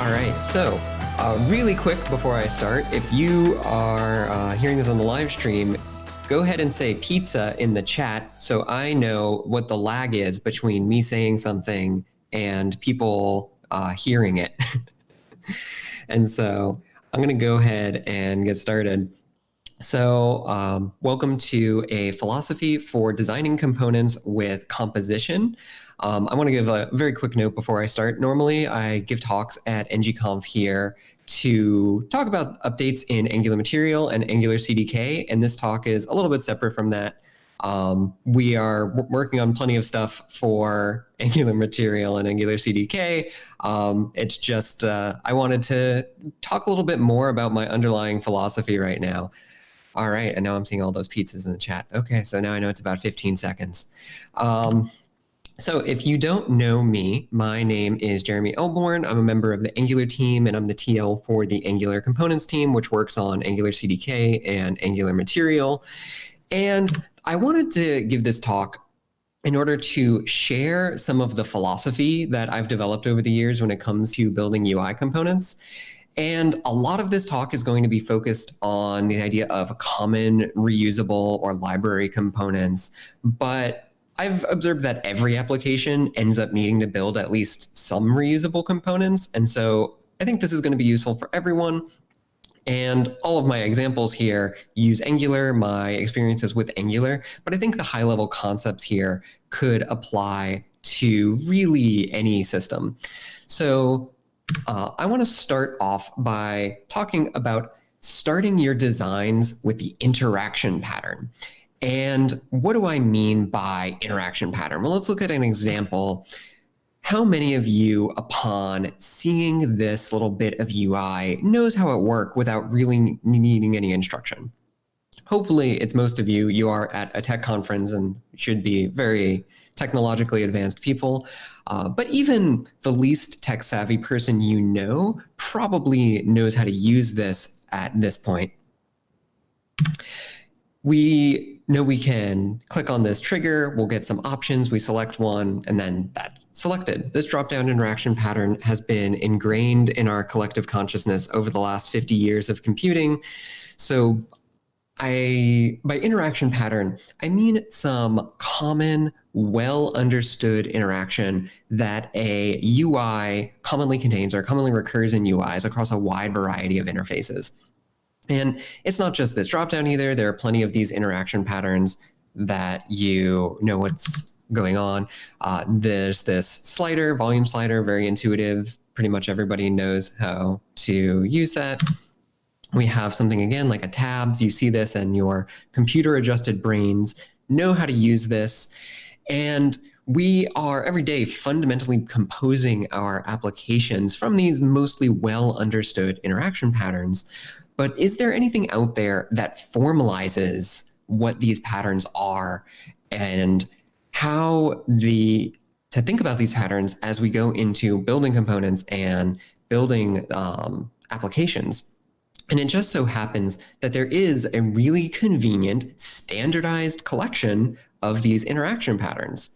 All right, so really quick before I start, if you are hearing this on the live stream, go ahead and say pizza in the chat so I know what the lag is between me saying something and people hearing it. And so I'm going to go ahead and get started. So welcome to a philosophy for designing components with composition. I want to give a very quick note before I start. Normally, I give talks at ng-conf here to talk about updates in Angular Material and Angular CDK, and this talk is a little bit separate from that. We are working on plenty of stuff for Angular Material and Angular CDK. It's just I wanted to talk a little bit more about my underlying philosophy right now. All right, and now I'm seeing all those pizzas in the chat. Okay, so now I know it's about 15 seconds. So if you don't know me, my name is Jeremy Elbourn. I'm a member of the Angular team, and I'm the TL for the Angular Components team, which works on Angular CDK and Angular Material. And I wanted to give this talk in order to share some of the philosophy that I've developed over the years when it comes to building UI components. And a lot of this talk is going to be focused on the idea of common, reusable, or library components. But I've observed that every application ends up needing to build at least some reusable components. And so I think this is going to be useful for everyone. And all of my examples here use Angular, my experiences with Angular, but I think the high-level concepts here could apply to really any system. So I want to start off by talking about starting your designs with the interaction pattern. And what do I mean by interaction pattern? Well, let's look at an example. How many of you, upon seeing this little bit of UI, knows how it works without really needing any instruction? Hopefully, it's most of you. You are at a tech conference and should be very technologically advanced people. But even the least tech-savvy person you know probably knows how to use this at this point. We know we can click on this trigger, we'll get some options, we select one, and then that's selected. This drop-down interaction pattern has been ingrained in our collective consciousness over the last 50 years of computing. So by interaction pattern, I mean some common, well-understood interaction that a UI commonly contains or commonly recurs in UIs across a wide variety of interfaces. And it's not just this dropdown either. There are plenty of these interaction patterns that you know what's going on. There's this slider, volume slider, very intuitive. Pretty much everybody knows how to use that. We have something again like a tabs. You see this and your computer adjusted brains know how to use this. And we are every day fundamentally composing our applications from these mostly well understood interaction patterns. But is there anything out there that formalizes what these patterns are and how to think about these patterns as we go into building components and building applications? And it just so happens that there is a really convenient standardized collection of these interaction patterns.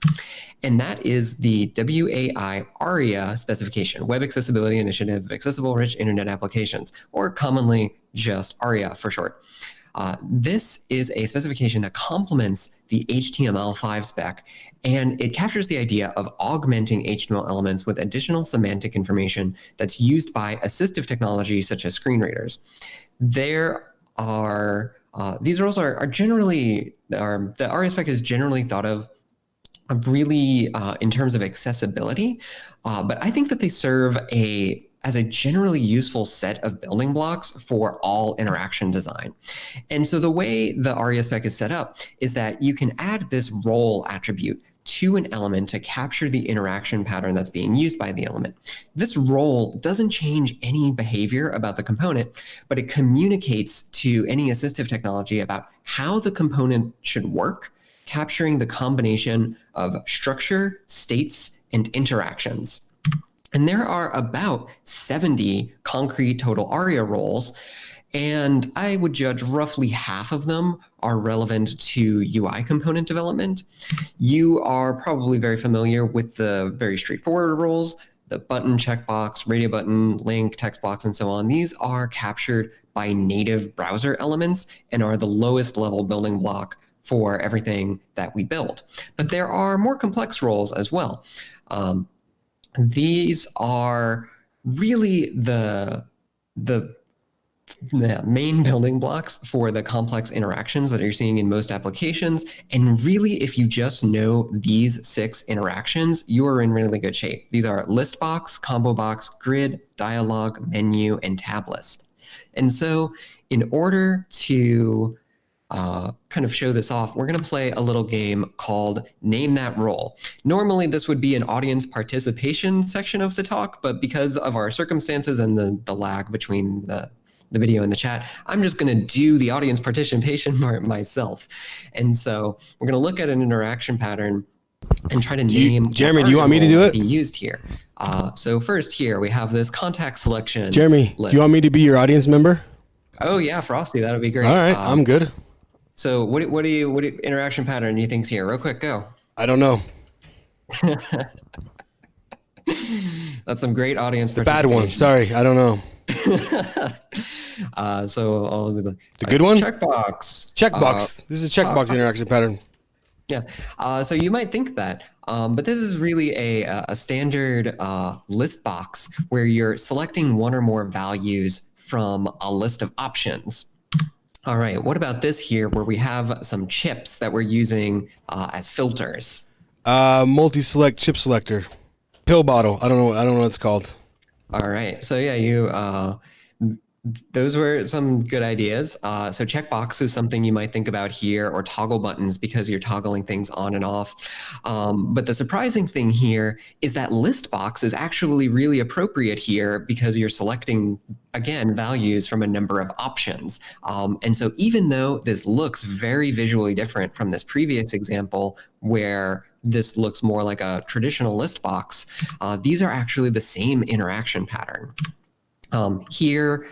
And that is the WAI Aria specification, Web Accessibility Initiative of Accessible Rich Internet Applications, or commonly just Aria for short. This is a specification that complements the HTML5 spec, and it captures the idea of augmenting HTML elements with additional semantic information that's used by assistive technology such as screen readers. There are these roles are generally the Aria spec is generally thought of really in terms of accessibility, but I think that they serve as a generally useful set of building blocks for all interaction design. And so the way the Aria spec is set up is that you can add this role attribute to an element to capture the interaction pattern that's being used by the element. This role doesn't change any behavior about the component, but it communicates to any assistive technology about how the component should work, capturing the combination of structure, states, and interactions. And there are about 70 concrete total Aria roles, and I would judge roughly half of them are relevant to UI component development. You are probably very familiar with the very straightforward roles. the button checkbox, radio button, link, text box, and so on, these are captured by native browser elements and are the lowest level building block for everything that we build. But there are more complex roles as well. These are really the main building blocks for the complex interactions that you're seeing in most applications. And really, if you just know these 6 interactions, you are in really good shape. These are list box, combo box, grid, dialog, menu, and tab list. And so in order to kind of show this off, we're going to play a little game called Name That Role. Normally, this would be an audience participation section of the talk, but because of our circumstances and the lag between the video and the chat, I'm just going to do the audience participation part myself. And so we're going to look at an interaction pattern and try to name. Jeremy, do you want me to do it? Be used here. So first here we have this contact selection. Jeremy, list. Do you want me to be your audience member? Oh yeah, Frosty, that would be great. All right, I'm good. So what interaction pattern do you think's here? Real quick, go. I don't know. That's some great audience. The bad one. Sorry, I don't know. So I'll be the good one. Checkbox. Checkbox. This is a checkbox interaction pattern. Yeah. So you might think that, but this is really a standard list box where you're selecting one or more values from a list of options. All right. What about this here, where we have some chips that we're using as filters? Multi-select chip selector, pill bottle. I don't know what it's called. All right. So yeah, those were some good ideas. So checkbox is something you might think about here, or toggle buttons because you're toggling things on and off. But the surprising thing here is that list box is actually really appropriate here because you're selecting, again, values from a number of options. And so even though this looks very visually different from this previous example where this looks more like a traditional list box, these are actually the same interaction pattern. Here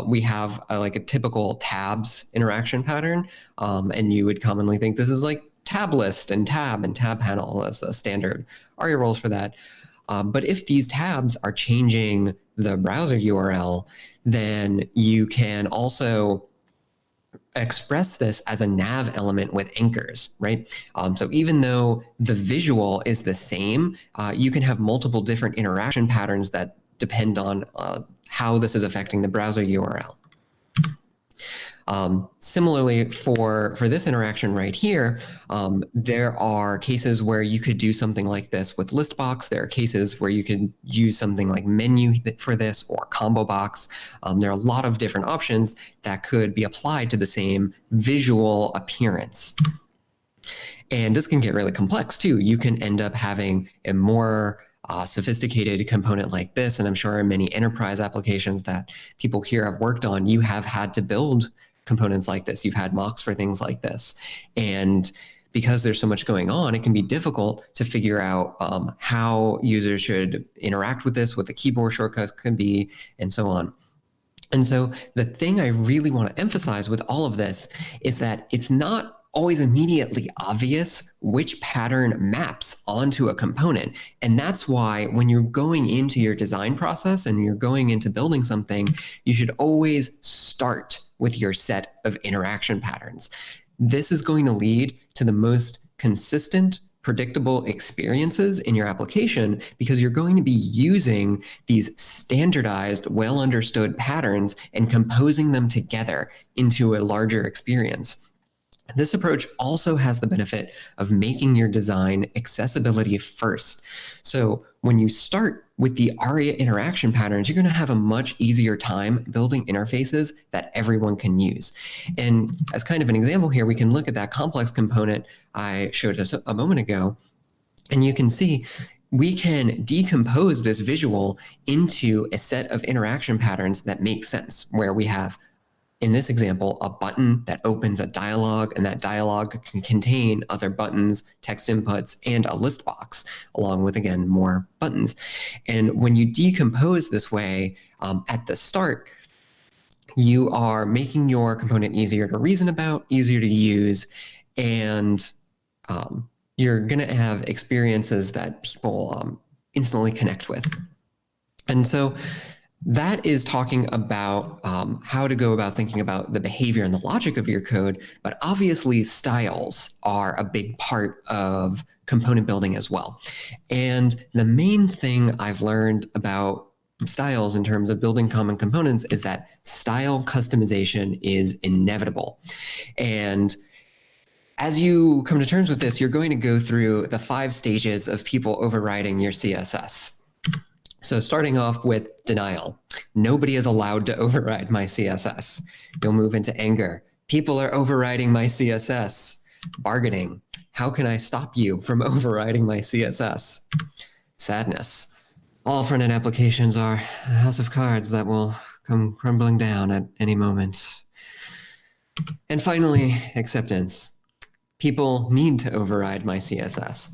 we have like a typical tabs interaction pattern, and you would commonly think this is like tab list and tab panel as the standard Aria roles for that. But if these tabs are changing the browser URL, then you can also express this as a nav element with anchors, right? So even though the visual is the same, you can have multiple different interaction patterns that depend on how this is affecting the browser URL. Similarly, for this interaction right here, there are cases where you could do something like this with list box. There are cases where you could use something like menu for this, or combo box. There are a lot of different options that could be applied to the same visual appearance. And this can get really complex too. You can end up having a more sophisticated component like this, and I'm sure in many enterprise applications that people here have worked on, you have had to build components like this. You've had mocks for things like this. And because there's so much going on, it can be difficult to figure out how users should interact with this, what the keyboard shortcuts can be, and so on. And so the thing I really want to emphasize with all of this is that it's not always immediately obvious which pattern maps onto a component. And that's why when you're going into your design process and you're going into building something, you should always start with your set of interaction patterns. This is going to lead to the most consistent, predictable experiences in your application because you're going to be using these standardized, well understood patterns and composing them together into a larger experience. This approach also has the benefit of making your design accessibility first. So when you start with the Aria interaction patterns, you're going to have a much easier time building interfaces that everyone can use. And as kind of an example here, we can look at that complex component I showed us a moment ago, and you can see we can decompose this visual into a set of interaction patterns that make sense, where we have, in this example, a button that opens a dialog, and that dialog can contain other buttons, text inputs, and a list box, along with, again, more buttons. And when you decompose this way at the start, you are making your component easier to reason about, easier to use, and you're going to have experiences that people instantly connect with. And so that is talking about how to go about thinking about the behavior and the logic of your code. But obviously, styles are a big part of component building as well. And the main thing I've learned about styles in terms of building common components is that style customization is inevitable. And as you come to terms with this, you're going to go through the 5 stages of people overriding your CSS. So starting off with denial. Nobody is allowed to override my CSS. You'll move into anger. People are overriding my CSS. Bargaining. How can I stop you from overriding my CSS? Sadness. All front-end applications are a house of cards that will come crumbling down at any moment. And finally, acceptance. People need to override my CSS.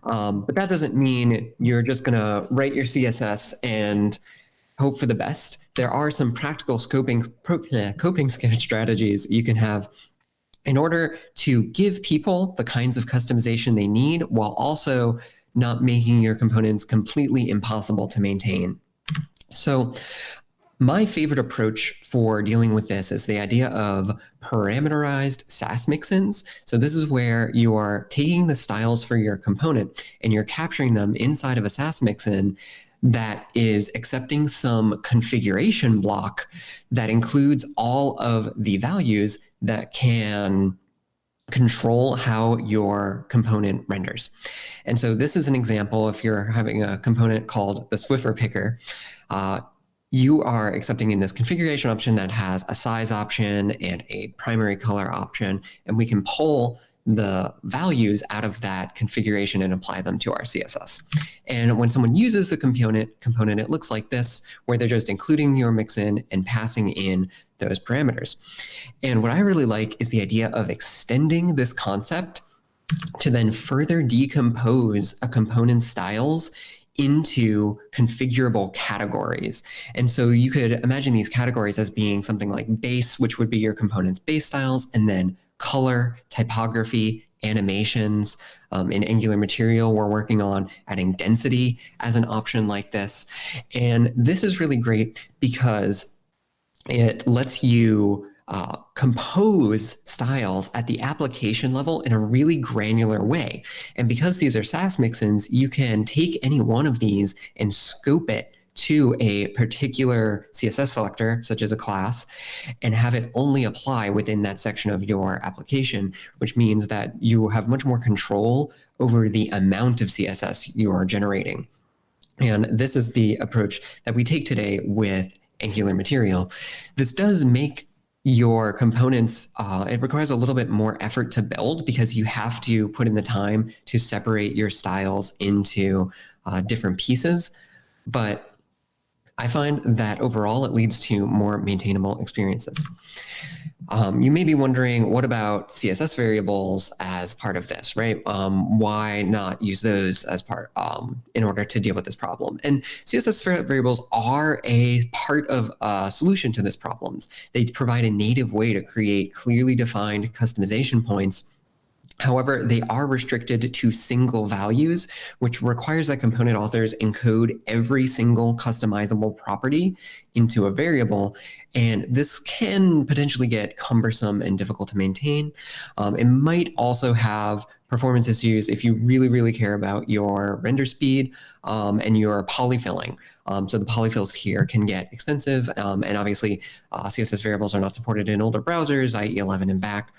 But that doesn't mean you're just going to write your CSS and hope for the best. There are some practical coping strategies you can have in order to give people the kinds of customization they need while also not making your components completely impossible to maintain. So my favorite approach for dealing with this is the idea of parameterized Sass mixins. So this is where you are taking the styles for your component and you're capturing them inside of a Sass mixin that is accepting some configuration block that includes all of the values that can control how your component renders. And so this is an example. If you're having a component called the Swiffer picker, you are accepting in this configuration option that has a size option and a primary color option, and we can pull the values out of that configuration and apply them to our CSS. And when someone uses the component, it looks like this, where they're just including your mixin and passing in those parameters. And what I really like is the idea of extending this concept to then further decompose a component's styles into configurable categories. And so you could imagine these categories as being something like base, which would be your component's base styles, and then color, typography, animations. In Angular Material, we're working on adding density as an option like this. And this is really great because it lets you compose styles at the application level in a really granular way. And because these are Sass mixins, you can take any one of these and scope it to a particular CSS selector, such as a class, and have it only apply within that section of your application, which means that you have much more control over the amount of CSS you are generating. And this is the approach that we take today with Angular Material. This does make your components, it requires a little bit more effort to build because you have to put in the time to separate your styles into different pieces. But I find that overall it leads to more maintainable experiences. You may be wondering, what about CSS variables as part of this, right? Why not use those as part in order to deal with this problem? And CSS variables are a part of a solution to this problem. They provide a native way to create clearly defined customization points. However, they are restricted to single values, which requires that component authors encode every single customizable property into a variable. And this can potentially get cumbersome and difficult to maintain. It might also have performance issues if you really, really care about your render speed and your polyfilling. So the polyfills here can get expensive. And obviously, CSS variables are not supported in older browsers, IE 11 and back.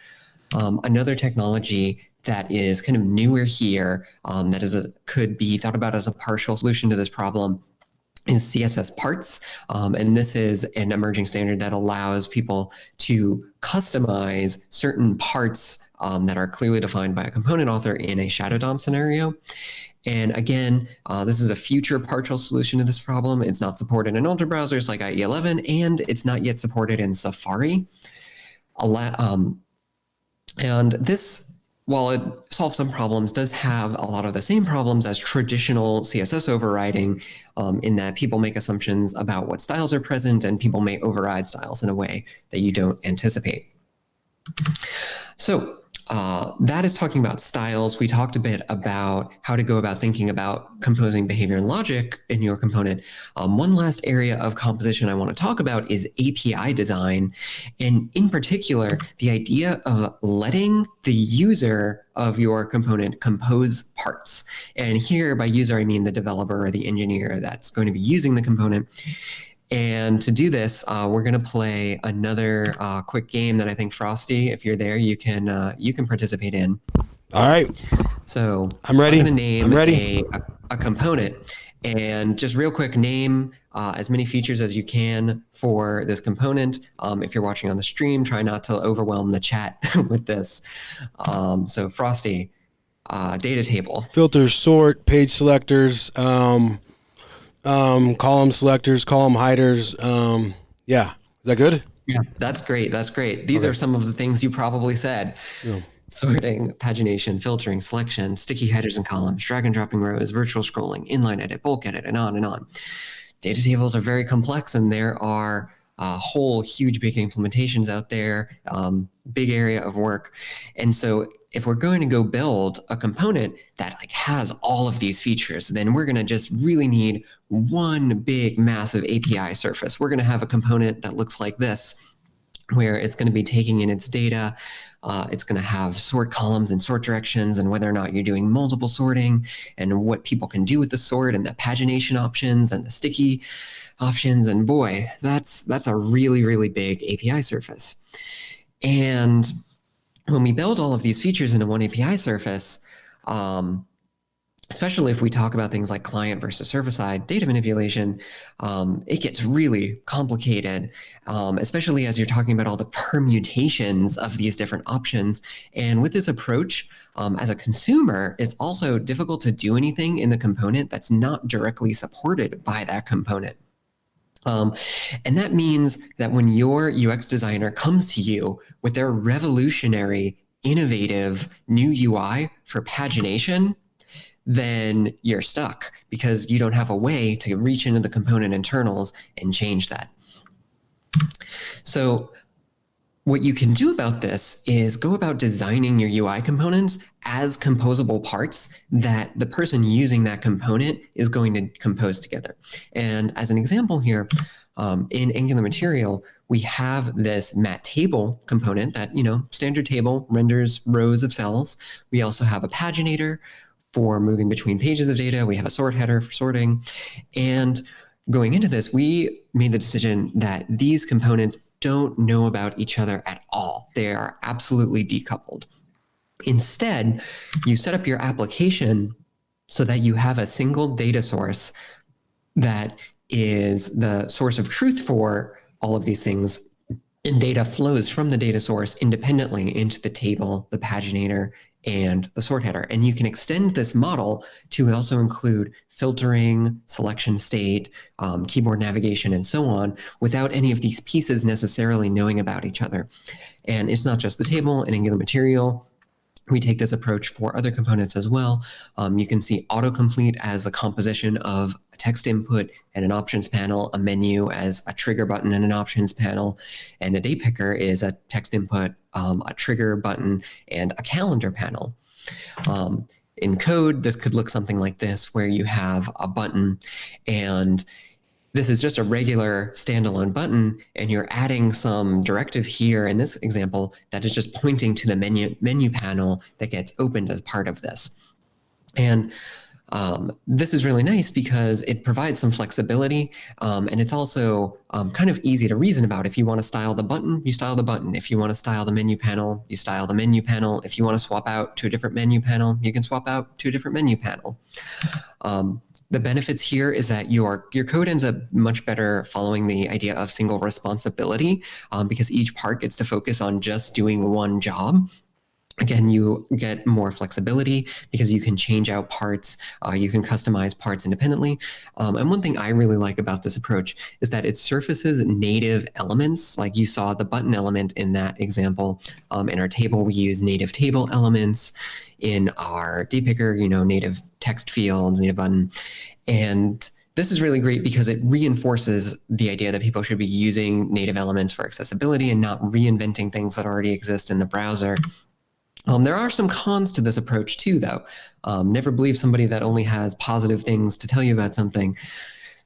Another technology that is kind of newer here that could be thought about as a partial solution to this problem is CSS parts. And this is an emerging standard that allows people to customize certain parts that are clearly defined by a component author in a shadow DOM scenario. And again, this is a future partial solution to this problem. It's not supported in older browsers like IE 11, and it's not yet supported in Safari. And this, while it solves some problems, does have a lot of the same problems as traditional CSS overriding in that people make assumptions about what styles are present and people may override styles in a way that you don't anticipate. So that is talking about styles. We talked a bit about how to go about thinking about composing behavior and logic in your component. One last area of composition I want to talk about is API design. And in particular, the idea of letting the user of your component compose parts. And here by user, I mean the developer or the engineer that's going to be using the component. And to do this, we're going to play another quick game that I think Frosty, if you're there, you can participate in. All right. So I'm ready. I'm going to name I'm ready. a component, and just real quick, name as many features as you can for this component. If you're watching on the stream, try not to overwhelm the chat with this. So Frosty, data table. Filters, sort, page selectors, column selectors, column hiders. Yeah. Is that good? Yeah, that's great. That's great. These are some of the things you probably said. Yeah. Sorting, pagination, filtering, selection, sticky headers and columns, drag and dropping rows, virtual scrolling, inline edit, bulk edit, and on and on. Data tables are very complex, and there are whole huge big implementations out there, big area of work. And so if we're going to go build a component that like has all of these features, then we're going to just really need one big massive API surface. We're going to have a component that looks like this, where it's going to be taking in its data. It's going to have sort columns and sort directions, and whether or not you're doing multiple sorting, and what people can do with the sort, and the pagination options and the sticky options. And boy, that's a really, really big API surface. And when we build all of these features into one API surface, especially if we talk about things like client versus server-side data manipulation, it gets really complicated, especially as you're talking about all the permutations of these different options. And with this approach, as a consumer, it's also difficult to do anything in the component that's not directly supported by that component. And that means that when your UX designer comes to you with their revolutionary, innovative new UI for pagination, then you're stuck because you don't have a way to reach into the component internals and change that. So what you can do about this is go about designing your UI components as composable parts that the person using that component is going to compose together. And as an example here, in Angular Material, we have this mat table component that, standard table renders rows of cells. We also have a paginator for moving between pages of data. We have a sort header for sorting. And going into this, we made the decision that these components don't know about each other at all. They are absolutely decoupled. Instead, you set up your application so that you have a single data source that is the source of truth for all of these things, and data flows from the data source independently into the table, the paginator, and the sort header. And you can extend this model to also include filtering, selection state, keyboard navigation, and so on, without any of these pieces necessarily knowing about each other. And it's not just the table and Angular Material. We take this approach for other components as well. You can see autocomplete as a composition of a text input and an options panel, a menu as a trigger button and an options panel, and a date picker is a text input, a trigger button, and a calendar panel. In code, this could look something like this, where you have a button, and this is just a regular standalone button, and you're adding some directive here in this example that is just pointing to the menu panel that gets opened as part of this. And this is really nice because it provides some flexibility, and it's also kind of easy to reason about. If you want to style the button, you style the button. If you want to style the menu panel, you style the menu panel. If you want to swap out to a different menu panel, you can swap out to a different menu panel. The benefits here is that your code ends up much better following the idea of single responsibility, because each part gets to focus on just doing one job. Again, you get more flexibility because you can change out parts, you can customize parts independently. And one thing I really like about this approach is that it surfaces native elements. Like you saw the button element in that example. In our table, we use native table elements. In our date picker, native text fields, native button. And this is really great because it reinforces the idea that people should be using native elements for accessibility and not reinventing things that already exist in the browser. There are some cons to this approach too, though. Never believe somebody that only has positive things to tell you about something.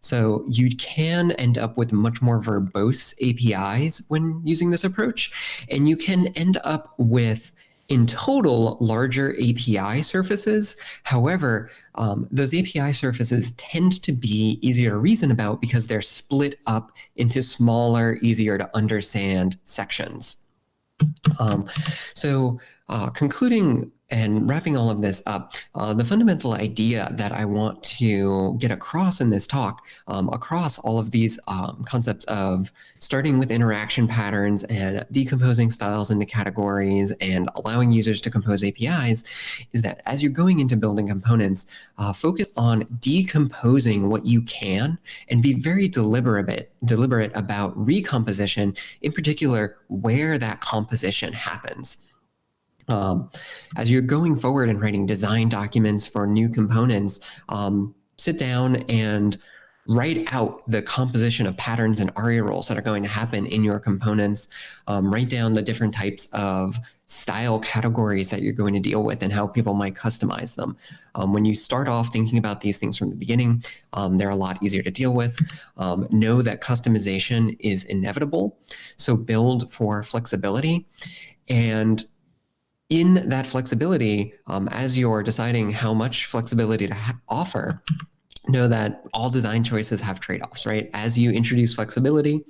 So you can end up with much more verbose APIs when using this approach, and you can end up with, in total, larger API surfaces. However, those API surfaces tend to be easier to reason about because they're split up into smaller, easier to understand sections. Concluding and wrapping all of this up, the fundamental idea that I want to get across in this talk, across all of these concepts of starting with interaction patterns and decomposing styles into categories and allowing users to compose APIs, is that as you're going into building components, focus on decomposing what you can and be very deliberate about recomposition, in particular where that composition happens. As you're going forward and writing design documents for new components, sit down and write out the composition of patterns and Aria roles that are going to happen in your components. Write down the different types of style categories that you're going to deal with and how people might customize them. When you start off thinking about these things from the beginning, they're a lot easier to deal with. Know that customization is inevitable, so build for flexibility. And in that flexibility, as you're deciding how much flexibility to offer, know that all design choices have trade-offs, right? As you introduce flexibility,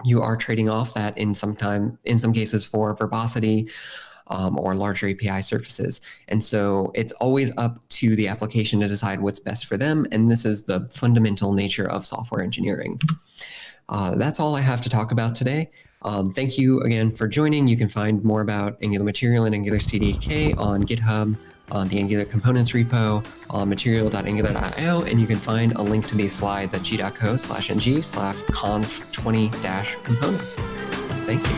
you are trading off that in some cases for verbosity or larger API surfaces. And so it's always up to the application to decide what's best for them. And this is the fundamental nature of software engineering. That's all I have to talk about today. Thank you again for joining. You can find more about Angular Material and Angular CDK on GitHub, on the Angular Components repo, on material.angular.io, and you can find a link to these slides at g.co/ng/conf20-components. Thank you.